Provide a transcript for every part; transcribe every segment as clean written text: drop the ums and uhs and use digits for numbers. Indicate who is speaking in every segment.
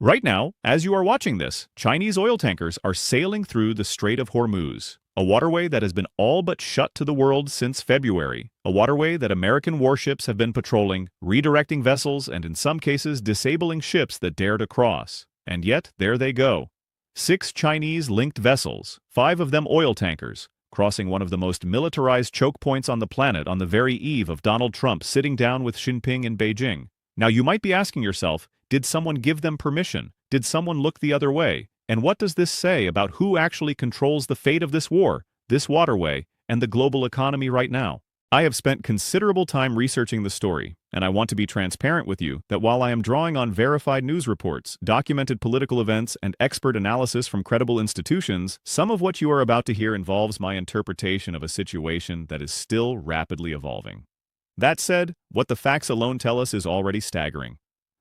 Speaker 1: Right now, as you are watching this, Chinese oil tankers are sailing through the Strait of Hormuz, a waterway that has been all but shut to the world since February, a waterway that American warships have been patrolling, redirecting vessels and in some cases disabling ships that dare to cross. And yet, there they go. 6 Chinese-linked vessels, 5 of them oil tankers, crossing one of the most militarized choke points on the planet on the very eve of Donald Trump sitting down with Xi Jinping in Beijing. Now you might be asking yourself, did someone give them permission? Did someone look the other way? And what does this say about who actually controls the fate of this war, this waterway, and the global economy right now? I have spent considerable time researching the story, and I want to be transparent with you that while I am drawing on verified news reports, documented political events, and expert analysis from credible institutions, some of what you are about to hear involves my interpretation of a situation that is still rapidly evolving. That said, what the facts alone tell us is already staggering.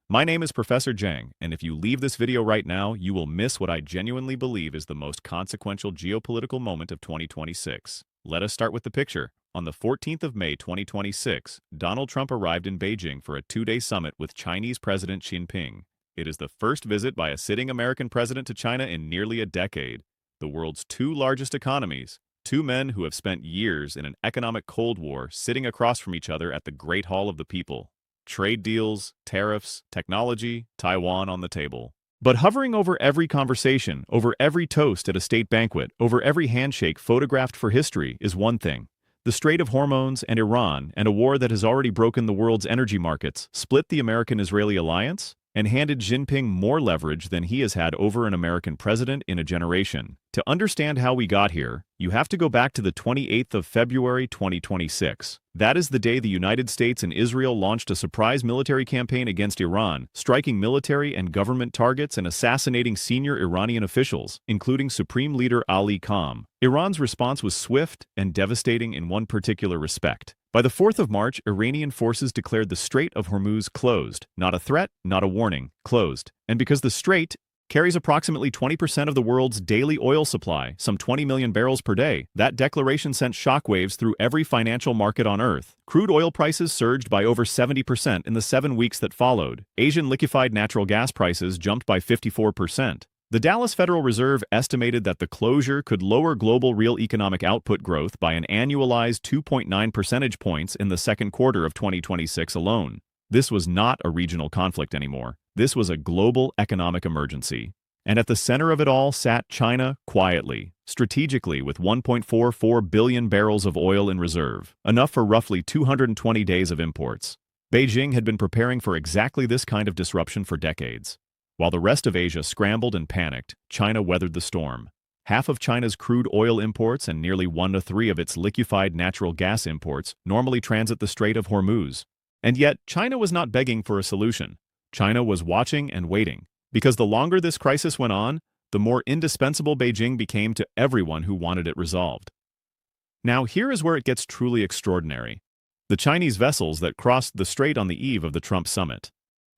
Speaker 1: My name is Professor Zhang, and if you leave this video right now, you will miss what I genuinely believe is the most consequential geopolitical moment of 2026. Let us start with the picture. On the 14th of May 2026, Donald Trump arrived in Beijing for a 2-day summit with Chinese President Xi Jinping. It is the first visit by a sitting American president to China in nearly a decade. The world's 2 largest economies, 2 men who have spent years in an economic Cold War sitting across from each other at the Great Hall of the People. Trade deals, tariffs, technology, Taiwan on the table. But hovering over every conversation, over every toast at a state banquet, over every handshake photographed for history is one thing. The Strait of Hormuz and Iran, and a war that has already broken the world's energy markets, split the American-Israeli alliance, and handed Xi Jinping more leverage than he has had over an American president in a generation. To understand how we got here, you have to go back to the 28th of February 2026. That is the day the United States and Israel launched a surprise military campaign against Iran, striking military and government targets and assassinating senior Iranian officials, including Supreme Leader Ali Khamenei. Iran's response was swift and devastating in one particular respect. By the 4th of March, Iranian forces declared the Strait of Hormuz closed. Not a threat, not a warning, closed. And because the strait carries approximately 20% of the world's daily oil supply, some 20 million barrels per day, that declaration sent shockwaves through every financial market on Earth. Crude oil prices surged by over 70% in the 7 weeks that followed. Asian liquefied natural gas prices jumped by 54%. The Dallas Federal Reserve estimated that the closure could lower global real economic output growth by an annualized 2.9 percentage points in the second quarter of 2026 alone. This was not a regional conflict anymore. This was a global economic emergency. And at the center of it all sat China quietly, strategically with 1.44 billion barrels of oil in reserve, enough for roughly 220 days of imports. Beijing had been preparing for exactly this kind of disruption for decades. While the rest of Asia scrambled and panicked, China weathered the storm. Half of China's crude oil imports and nearly 1 to 3 of its liquefied natural gas imports normally transit the Strait of Hormuz. And yet, China was not begging for a solution. China was watching and waiting, because the longer this crisis went on, the more indispensable Beijing became to everyone who wanted it resolved. Now, here is where it gets truly extraordinary. The Chinese vessels that crossed the strait on the eve of the Trump summit.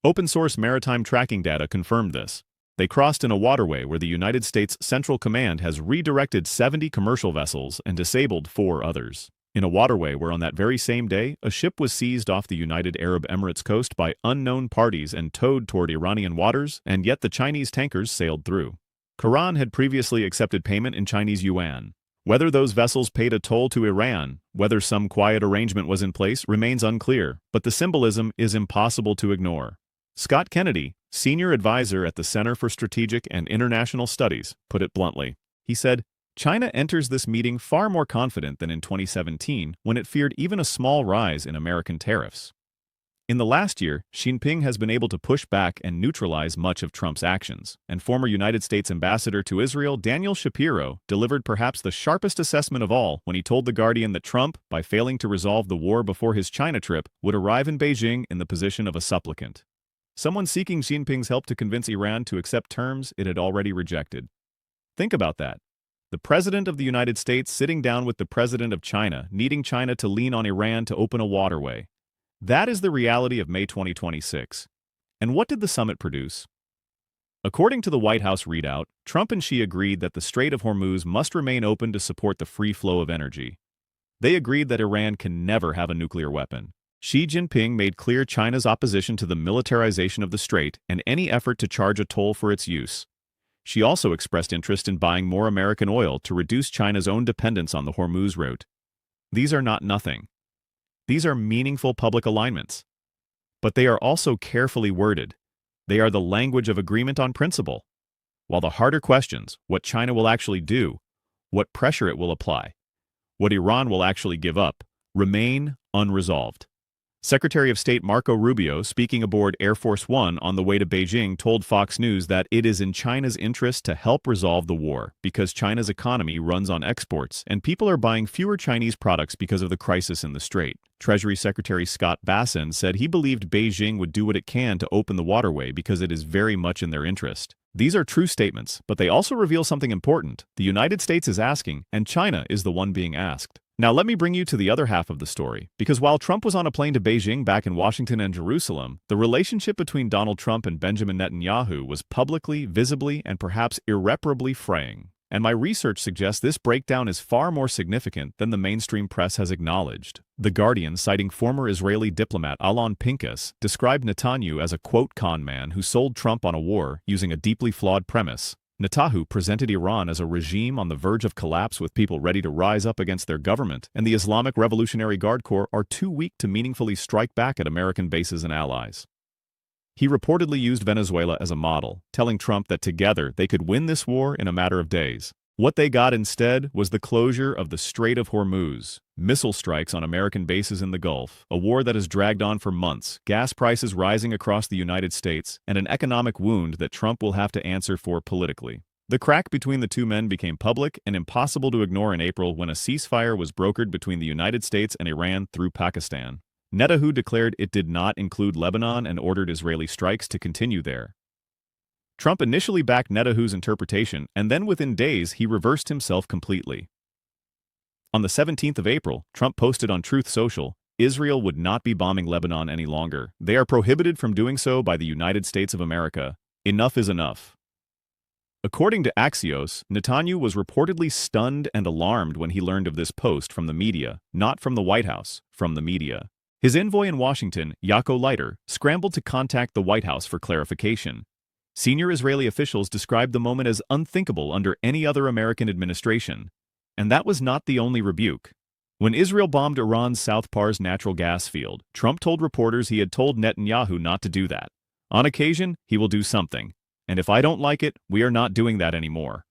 Speaker 1: Open-source maritime tracking data confirmed this. They crossed in a waterway where the United States Central Command has redirected 70 commercial vessels and disabled 4 others. In a waterway where on that very same day, a ship was seized off the United Arab Emirates coast by unknown parties and towed toward Iranian waters, and yet the Chinese tankers sailed through. Iran had previously accepted payment in Chinese yuan. Whether those vessels paid a toll to Iran, whether some quiet arrangement was in place, remains unclear, but the symbolism is impossible to ignore. Scott Kennedy, senior advisor at the Center for Strategic and International Studies, put it bluntly. He said, China enters this meeting far more confident than in 2017 when it feared even a small rise in American tariffs. In the last year, Xi Jinping has been able to push back and neutralize much of Trump's actions, and former United States Ambassador to Israel Daniel Shapiro delivered perhaps the sharpest assessment of all when he told The Guardian that Trump, by failing to resolve the war before his China trip, would arrive in Beijing in the position of a supplicant. Someone seeking Xi Jinping's help to convince Iran to accept terms it had already rejected. Think about that. The President of the United States sitting down with the President of China, needing China to lean on Iran to open a waterway. That is the reality of May 2026. And what did the summit produce? According to the White House readout, Trump and Xi agreed that the Strait of Hormuz must remain open to support the free flow of energy. They agreed that Iran can never have a nuclear weapon. Xi Jinping made clear China's opposition to the militarization of the strait and any effort to charge a toll for its use. She also expressed interest in buying more American oil to reduce China's own dependence on the Hormuz route. These are not nothing. These are meaningful public alignments. But they are also carefully worded. They are the language of agreement on principle. While the harder questions, what China will actually do, what pressure it will apply, what Iran will actually give up, remain unresolved. Secretary of State Marco Rubio, speaking aboard Air Force One on the way to Beijing, told Fox News that it is in China's interest to help resolve the war because China's economy runs on exports and people are buying fewer Chinese products because of the crisis in the strait. Treasury Secretary Scott Bassin said he believed Beijing would do what it can to open the waterway because it is very much in their interest. These are true statements, but they also reveal something important. The United States is asking, and China is the one being asked. Now let me bring you to the other half of the story, because while Trump was on a plane to Beijing back in Washington and Jerusalem, the relationship between Donald Trump and Benjamin Netanyahu was publicly, visibly, and perhaps irreparably fraying. And my research suggests this breakdown is far more significant than the mainstream press has acknowledged. The Guardian, citing former Israeli diplomat Alon Pincus, described Netanyahu as a quote con man who sold Trump on a war using a deeply flawed premise. Netanyahu presented Iran as a regime on the verge of collapse with people ready to rise up against their government, and the Islamic Revolutionary Guard Corps are too weak to meaningfully strike back at American bases and allies. He reportedly used Venezuela as a model, telling Trump that together they could win this war in a matter of days. What they got instead was the closure of the Strait of Hormuz, missile strikes on American bases in the Gulf, a war that has dragged on for months, gas prices rising across the United States, and an economic wound that Trump will have to answer for politically. The crack between the two men became public and impossible to ignore in April when a ceasefire was brokered between the United States and Iran through Pakistan. Netanyahu declared it did not include Lebanon and ordered Israeli strikes to continue there. Trump initially backed Netanyahu's interpretation, and then within days he reversed himself completely. On the 17th of April, Trump posted on Truth Social, Israel would not be bombing Lebanon any longer. They are prohibited from doing so by the United States of America. Enough is enough. According to Axios, Netanyahu was reportedly stunned and alarmed when he learned of this post from the media, not from the White House, from the media. His envoy in Washington, Yaakov Leiter, scrambled to contact the White House for clarification. Senior Israeli officials described the moment as unthinkable under any other American administration. And that was not the only rebuke. When Israel bombed Iran's South Pars natural gas field, Trump told reporters he had told Netanyahu not to do that. On occasion, he will do something. And if I don't like it, we are not doing that anymore.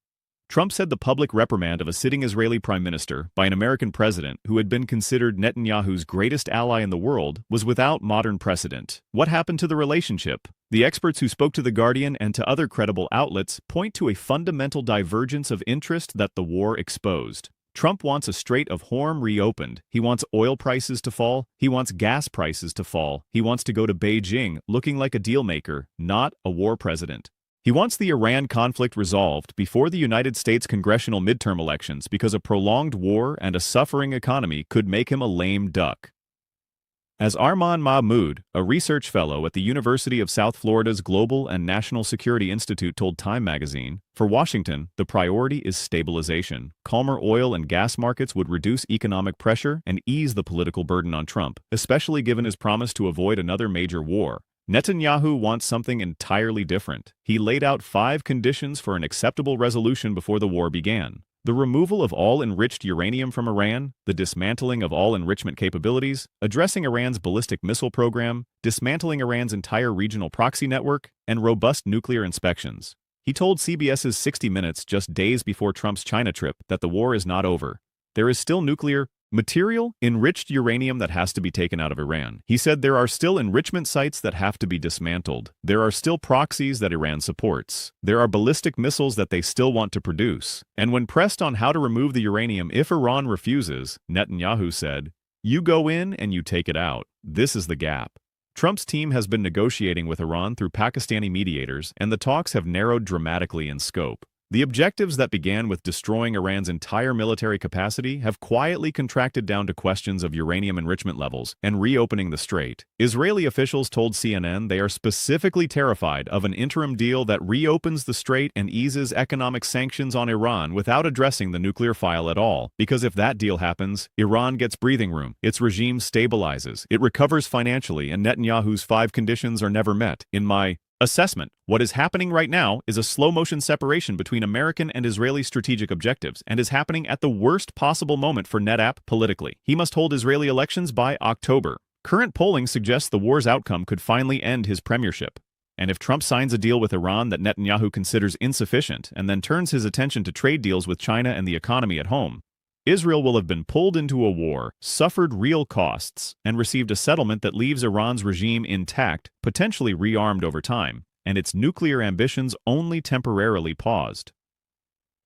Speaker 1: Trump said the public reprimand of a sitting Israeli prime minister by an American president who had been considered Netanyahu's greatest ally in the world was without modern precedent. What happened to the relationship? The experts who spoke to The Guardian and to other credible outlets point to a fundamental divergence of interest that the war exposed. Trump wants a Strait of Hormuz reopened. He wants oil prices to fall. He wants gas prices to fall. He wants to go to Beijing looking like a dealmaker, not a war president. He wants the Iran conflict resolved before the United States congressional midterm elections because a prolonged war and a suffering economy could make him a lame duck. As Arman Mahmoud, a research fellow at the University of South Florida's Global and National Security Institute told Time magazine, for Washington, the priority is stabilization. Calmer oil and gas markets would reduce economic pressure and ease the political burden on Trump, especially given his promise to avoid another major war. Netanyahu wants something entirely different. He laid out 5 conditions for an acceptable resolution before the war began. The removal of all enriched uranium from Iran, the dismantling of all enrichment capabilities, addressing Iran's ballistic missile program, dismantling Iran's entire regional proxy network, and robust nuclear inspections. He told CBS's 60 Minutes just days before Trump's China trip that the war is not over. There is still nuclear material, enriched uranium that has to be taken out of Iran. He said there are still enrichment sites that have to be dismantled. There are still proxies that Iran supports. There are ballistic missiles that they still want to produce. And when pressed on how to remove the uranium if Iran refuses, Netanyahu said, "You go in and you take it out. This is the gap." Trump's team has been negotiating with Iran through Pakistani mediators, and the talks have narrowed dramatically in scope. The objectives that began with destroying Iran's entire military capacity have quietly contracted down to questions of uranium enrichment levels and reopening the strait. Israeli officials told CNN they are specifically terrified of an interim deal that reopens the strait and eases economic sanctions on Iran without addressing the nuclear file at all. Because if that deal happens, Iran gets breathing room, its regime stabilizes, it recovers financially, and Netanyahu's 5 conditions are never met. In my assessment, what is happening right now is a slow-motion separation between American and Israeli strategic objectives and is happening at the worst possible moment for Netap politically. He must hold Israeli elections by October. Current polling suggests the war's outcome could finally end his premiership. And if Trump signs a deal with Iran that Netanyahu considers insufficient and then turns his attention to trade deals with China and the economy at home, Israel will have been pulled into a war, suffered real costs, and received a settlement that leaves Iran's regime intact, potentially rearmed over time, and its nuclear ambitions only temporarily paused.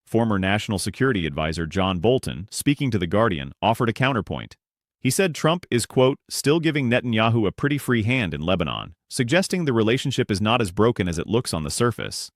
Speaker 1: Former National Security Advisor John Bolton, speaking to The Guardian, offered a counterpoint. He said Trump is, quote, still giving Netanyahu a pretty free hand in Lebanon, suggesting the relationship is not as broken as it looks on the surface.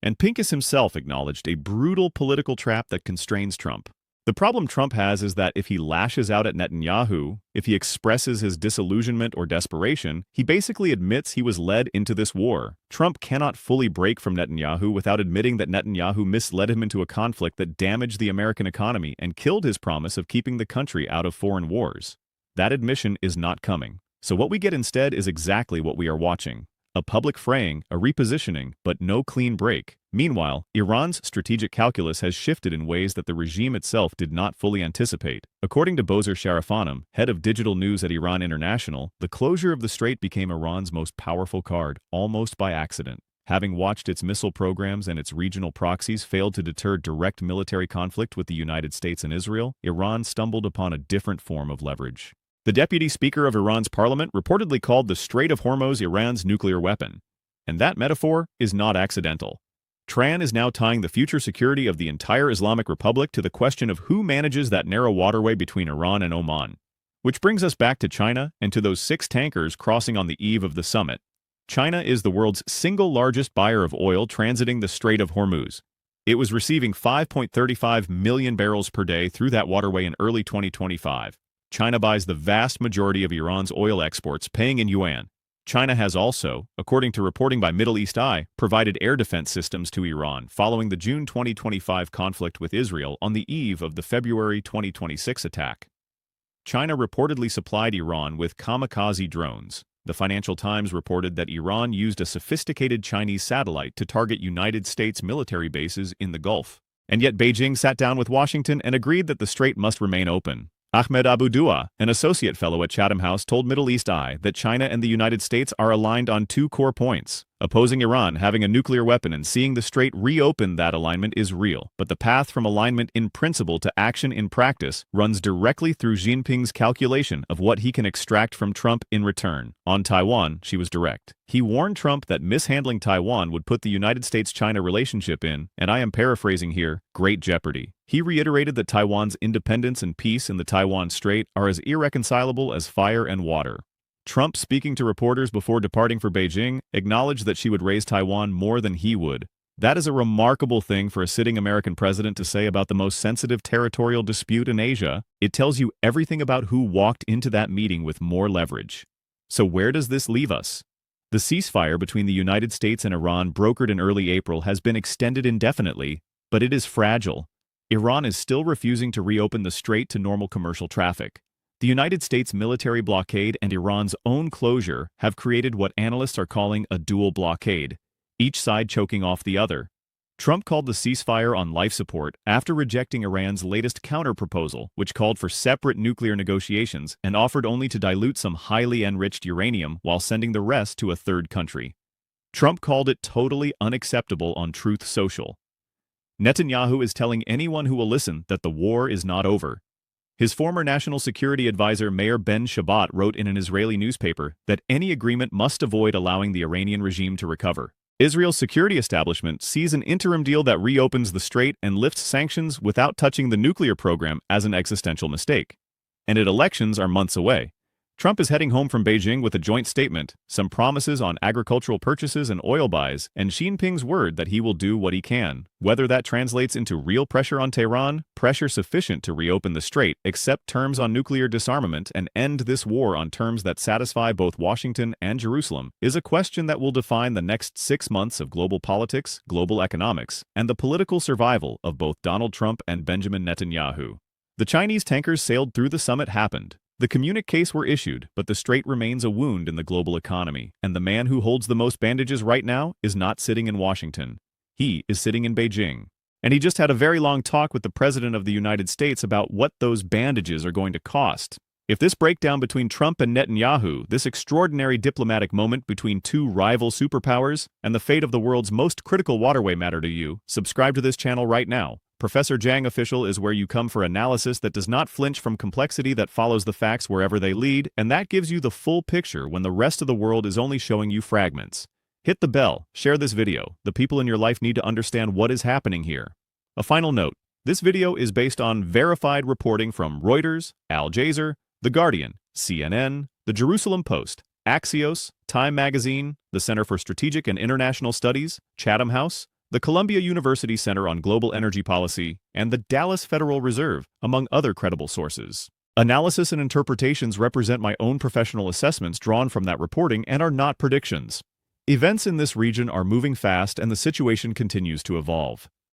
Speaker 1: And Pincus himself acknowledged a brutal political trap that constrains Trump. The problem Trump has is that if he lashes out at Netanyahu, if he expresses his disillusionment or desperation, he basically admits he was led into this war. Trump cannot fully break from Netanyahu without admitting that Netanyahu misled him into a conflict that damaged the American economy and killed his promise of keeping the country out of foreign wars. That admission is not coming. So what we get instead is exactly what we are watching. A public fraying, a repositioning, but no clean break. Meanwhile, Iran's strategic calculus has shifted in ways that the regime itself did not fully anticipate. According to Bozer Sharafanim, head of digital news at Iran International, the closure of the strait became Iran's most powerful card, almost by accident. Having watched its missile programs and its regional proxies fail to deter direct military conflict with the United States and Israel, Iran stumbled upon a different form of leverage. The deputy speaker of Iran's parliament reportedly called the Strait of Hormuz Iran's nuclear weapon. And that metaphor is not accidental. Tran is now tying the future security of the entire Islamic Republic to the question of who manages that narrow waterway between Iran and Oman. Which brings us back to China and to those 6 tankers crossing on the eve of the summit. China is the world's single largest buyer of oil transiting the Strait of Hormuz. It was receiving 5.35 million barrels per day through that waterway in early 2025. China buys the vast majority of Iran's oil exports, paying in yuan. China has also, according to reporting by Middle East Eye, provided air defense systems to Iran following the June 2025 conflict with Israel on the eve of the February 2026 attack. China reportedly supplied Iran with kamikaze drones. The Financial Times reported that Iran used a sophisticated Chinese satellite to target United States military bases in the Gulf. And yet Beijing sat down with Washington and agreed that the strait must remain open. Ahmed Abu Dua, an associate fellow at Chatham House, told Middle East Eye that China and the United States are aligned on 2 core points. Opposing Iran having a nuclear weapon and seeing the strait reopen that alignment is real, but the path from alignment in principle to action in practice runs directly through Xi Jinping's calculation of what he can extract from Trump in return. On Taiwan, she was direct. He warned Trump that mishandling Taiwan would put the United States-China relationship in, and I am paraphrasing here, great jeopardy. He reiterated that Taiwan's independence and peace in the Taiwan Strait are as irreconcilable as fire and water. Trump, speaking to reporters before departing for Beijing, acknowledged that she would raise Taiwan more than he would. That is a remarkable thing for a sitting American president to say about the most sensitive territorial dispute in Asia. It tells you everything about who walked into that meeting with more leverage. So where does this leave us? The ceasefire between the United States and Iran brokered in early April has been extended indefinitely, but it is fragile. Iran is still refusing to reopen the strait to normal commercial traffic. The United States military blockade and Iran's own closure have created what analysts are calling a dual blockade, each side choking off the other. Trump called the ceasefire on life support after rejecting Iran's latest counter-proposal, which called for separate nuclear negotiations and offered only to dilute some highly enriched uranium while sending the rest to a third country. Trump called it totally unacceptable on Truth Social. Netanyahu is telling anyone who will listen that the war is not over. His former national security advisor Meir Ben Shabbat wrote in an Israeli newspaper that any agreement must avoid allowing the Iranian regime to recover. Israel's security establishment sees an interim deal that reopens the strait and lifts sanctions without touching the nuclear program as an existential mistake. And its elections are months away. Trump is heading home from Beijing with a joint statement, some promises on agricultural purchases and oil buys, and Xi Jinping's word that he will do what he can. Whether that translates into real pressure on Tehran, pressure sufficient to reopen the strait, accept terms on nuclear disarmament, and end this war on terms that satisfy both Washington and Jerusalem, is a question that will define the next 6 months of global politics, global economics, and the political survival of both Donald Trump and Benjamin Netanyahu. The Chinese tankers sailed through the summit happened. The communiques were issued, but the strait remains a wound in the global economy, and the man who holds the most bandages right now is not sitting in Washington. He is sitting in Beijing. And he just had a very long talk with the President of the United States about what those bandages are going to cost. If this breakdown between Trump and Netanyahu, this extraordinary diplomatic moment between two rival superpowers, and the fate of the world's most critical waterway matter to you, subscribe to this channel right now. Professor Zhang Official is where you come for analysis that does not flinch from complexity, that follows the facts wherever they lead, and that gives you the full picture when the rest of the world is only showing you fragments. Hit the bell, share this video. The people in your life need to understand what is happening here. A final note, this video is based on verified reporting from Reuters, Al Jazeera, The Guardian, CNN, The Jerusalem Post, Axios, Time Magazine, the Center for Strategic and International Studies, Chatham House, the Columbia University Center on Global Energy Policy, and the Dallas Federal Reserve, among other credible sources. Analysis and interpretations represent my own professional assessments drawn from that reporting and are not predictions. Events in this region are moving fast and the situation continues to evolve.